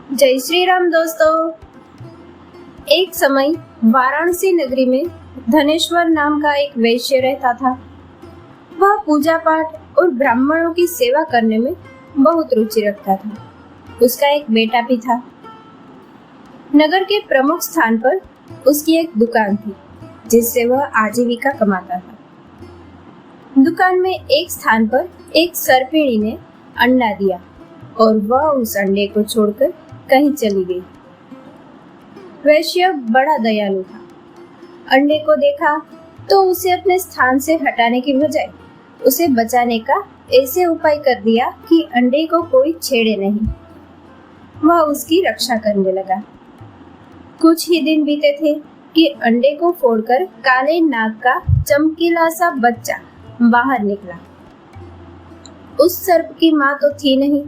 जय श्री राम दोस्तों। एक समय वाराणसी नगरी में धनेश्वर नाम का एक वैश्य रहता था। वह पूजा पाठ और ब्राह्मणों की सेवा करने में बहुत रुचि रखता था। उसका एक बेटा भी था। नगर के प्रमुख स्थान पर उसकी एक दुकान थी जिससे वह आजीविका कमाता था। दुकान में एक स्थान पर एक सर्पिणी ने अंडा दिया और वह उस अंडे को छोड़कर कहीं चली गई। वैश्य बड़ा दयालु था। अंडे को देखा तो उसे अपने स्थान से हटाने की बजाय उसे बचाने का ऐसे उपाय कर दिया कि अंडे को कोई छेड़े नहीं। वह उसकी रक्षा करने लगा। कुछ ही दिन बीते थे कि अंडे को फोड़कर काले नाग का चमकीला सा बच्चा बाहर निकला। उस सर्प की मां तो थी नहीं।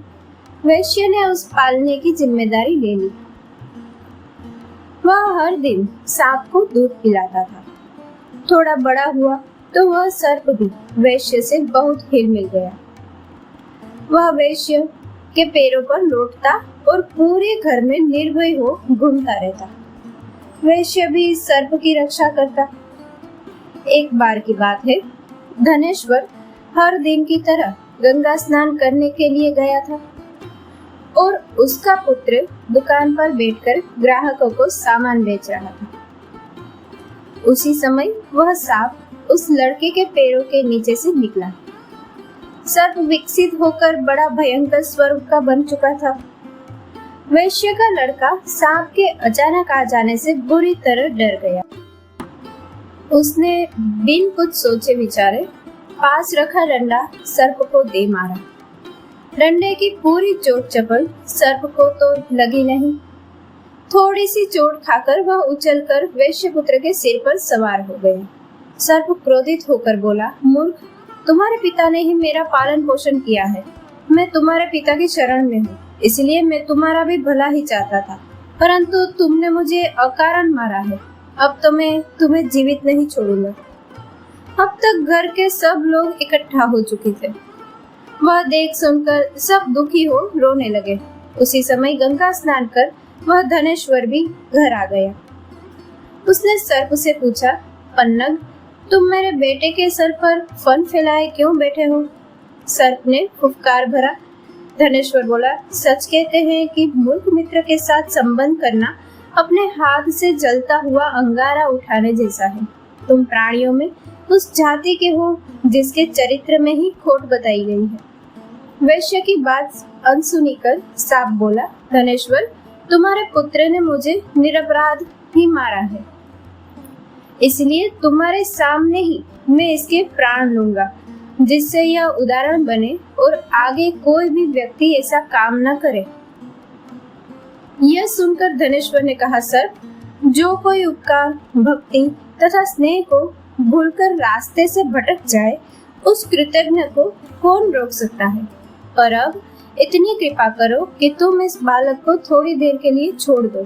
वैश्य ने उस पालने की जिम्मेदारी ले ली। वह हर दिन सांप को दूध पिलाता था। थोड़ा बड़ा हुआ तो वह सर्प भी वैश्य से बहुत हिल मिल गया। वह वैश्य के पैरों पर लौटता और पूरे घर में निर्भय हो घूमता रहता। वैश्य भी सर्प की रक्षा करता। एक बार की बात है, धनेश्वर हर दिन की तरह गंगा स्नान करने के लिए गया था और उसका पुत्र दुकान पर बैठकर ग्राहकों को सामान बेच रहा था। उसी समय वह सांप उस लड़के के पैरों के नीचे से निकला। सर्प विकसित होकर बड़ा भयंकर स्वरूप का बन चुका था। वैश्य का लड़का सांप के अचानक आ जाने से बुरी तरह डर गया। उसने बिन कुछ सोचे विचारे पास रखा डंडा सर्प को दे मारा। डंडे की पूरी चोट चपल सर्प को तो लगी नहीं। थोड़ी सी चोट खाकर वह उछलकर वैश्य पुत्र के सिर पर सवार हो गए। सर्प क्रोधित होकर बोला, मूर्ख, तुम्हारे पिता ने ही मेरा पालन पोषण किया है। मैं तुम्हारे पिता की शरण में हूँ, इसलिए मैं तुम्हारा भी भला ही चाहता था, परंतु तुमने मुझे अकारण मारा है। अब तो मैं तुम्हें जीवित नहीं छोड़ूंगा। अब तक घर के सब लोग इकट्ठा हो चुके थे। वह देख सुनकर सब दुखी हो रोने लगे। उसी समय गंगा स्नान कर वह धनेश्वर भी घर आ गया। उसने सर्प से पूछा, पन्नग, तुम मेरे बेटे के सर पर फन फैलाए क्यों बैठे हो? सर्प ने फुफकार भरा। धनेश्वर बोला, सच कहते हैं कि मूर्ख मित्र के साथ संबंध करना अपने हाथ से जलता हुआ अंगारा उठाने जैसा है। तुम प्राणियों में उस जाति के हो जिसके चरित्र में ही खोट बताई गई है। वैश्य की बात अनसुनी कर सांप बोला, धनेश्वर, तुम्हारे पुत्र ने मुझे निरपराध ही मारा है, इसलिए तुम्हारे सामने ही मैं इसके प्राण लूंगा, जिससे यह उदाहरण बने और आगे कोई भी व्यक्ति ऐसा काम न करे। यह सुनकर धनेश्वर ने कहा, सर्प, जो कोई उपकार, भक्ति तथा स्नेह को भूलकर रास्ते से भटक जाए, उस कृतज्ञ को कौन रोक सकता है? पर अब इतनी कृपा करो कि तुम इस बालक को थोड़ी देर के लिए छोड़ दो।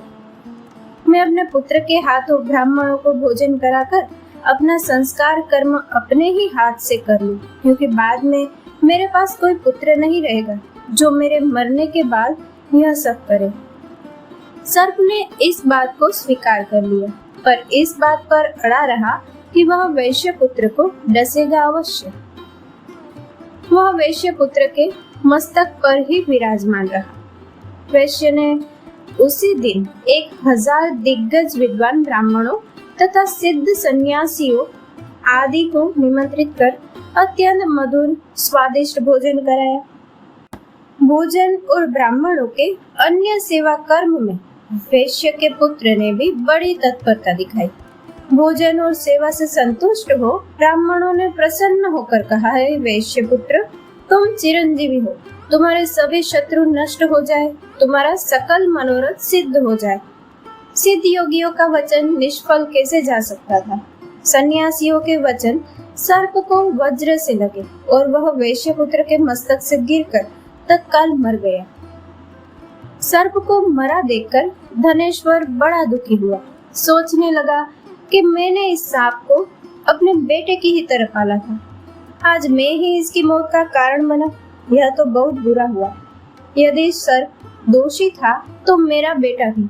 मैं अपने पुत्र के हाथों ब्राह्मणों को भोजन कराकर अपना संस्कार कर्म अपने ही हाथ से कर लूं, क्योंकि बाद में मेरे पास कोई पुत्र नहीं रहेगा जो मेरे मरने के बाद यह सब करे। सर्प ने इस बात को स्वीकार कर लिया, पर इस बात पर अड़ा रहा कि वह वैश्य पुत्र को डसेगा अवश्य। वह वैश्य पुत्र के मस्तक पर ही विराजमान रहा। वैश्य ने उसी दिन 1000 दिग्गज विद्वान ब्राह्मणों तथा सिद्ध सन्यासियों आदि को निमंत्रित कर अत्यंत मधुर स्वादिष्ट भोजन कराया। भोजन और ब्राह्मणों के अन्य सेवा कर्म में वैश्य के पुत्र ने भी बड़ी तत्परता दिखाई। भोजन और सेवा से संतुष्ट हो ब्राह्मणों ने प्रसन्न होकर कहा, है वैश्य पुत्र, तुम चिरंजीवी हो, तुम्हारे सभी शत्रु नष्ट हो जाए, तुम्हारा सकल मनोरथ सिद्ध हो जाए। सिद्ध योगियों का वचन निष्फल कैसे जा सकता था? सन्यासियों के वचन सर्प को वज्र से लगे और वह वैश्य पुत्र के मस्तक से गिरकर तत्काल मर गया। सर्प को मरा देखकर धनेश्वर बड़ा दुखी हुआ। सोचने लगा कि मैंने इस सांप को अपने बेटे की ही तरह पाला था, आज मैं ही इसकी मौत का कारण बना। यह तो बहुत बुरा हुआ। यदि सर्प दोषी था तो मेरा बेटा भी।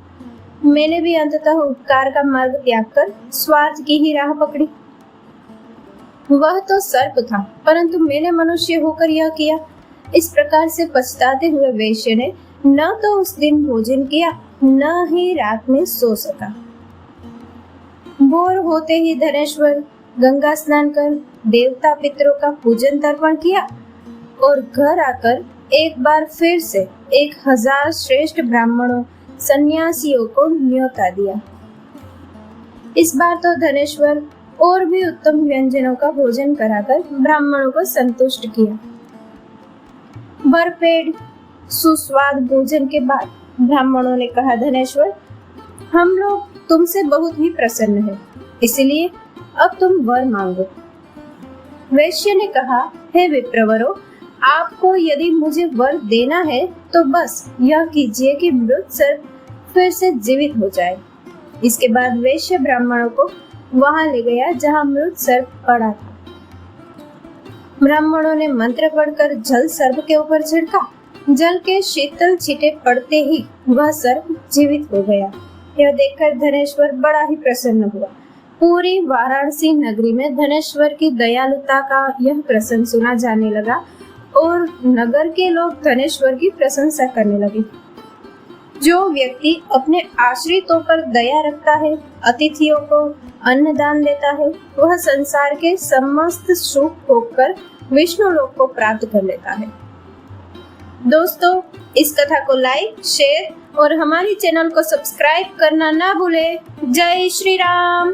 मैंने भी अंततः उपकार का मार्ग त्याग कर स्वार्थ की ही राह पकड़ी। वह तो सर्प था, परंतु मैंने मनुष्य होकर यह किया। इस प्रकार से पछताते हुए वैश्य ने न तो उस दिन भोजन किया, न ही रात में सो सका। भोर होते ही धनेश्वर गंगा स्नान कर देवता पितरों का पूजन तर्पण किया और घर आकर एक बार फिर से 1000 श्रेष्ठ ब्राह्मणों सन्यासियों को न्योता दिया। इस बार तो धनेश्वर और भी उत्तम व्यंजनों का भोजन कराकर ब्राह्मणों को संतुष्ट किया। भरपेट सुस्वाद भोजन के बाद ब्राह्मणों ने कहा, धनेश्वर, हम लोग तुमसे बहुत ही प्रसन्न हैं, इसलिए अब तुम वर मांगो। वैश्य ने कहा, हे विप्रवरों, आपको यदि मुझे वर देना है तो बस यह कीजिए कि मृत सर्प फिर से जीवित हो जाए। इसके बाद वैश्य ब्राह्मणों को वहां ले गया जहां मृत सर्प पड़ा था। ब्राह्मणों ने मंत्र पढ़कर जल सर्प के ऊपर छिड़का। जल के शीतल छींटे पड़ते ही वह सर्प जीवित हो गया। यह देखकर धनेश्वर बड़ा ही प्रसन्न हुआ। पूरी वाराणसी नगरी में धनेश्वर की दयालुता का यह प्रसंग सुना जाने लगा और नगर के लोग धनेश्वर की प्रशंसा करने लगे। जो व्यक्ति अपने आश्रितों पर दया रखता है, अतिथियों को अन्नदान देता है, वह संसार के समस्त सुख भोगकर विष्णु लोक को प्राप्त कर लेता है। दोस्तों, इस कथा को लाइक, शेयर और हमारी चैनल को सब्सक्राइब करना ना भूले। जय श्री राम।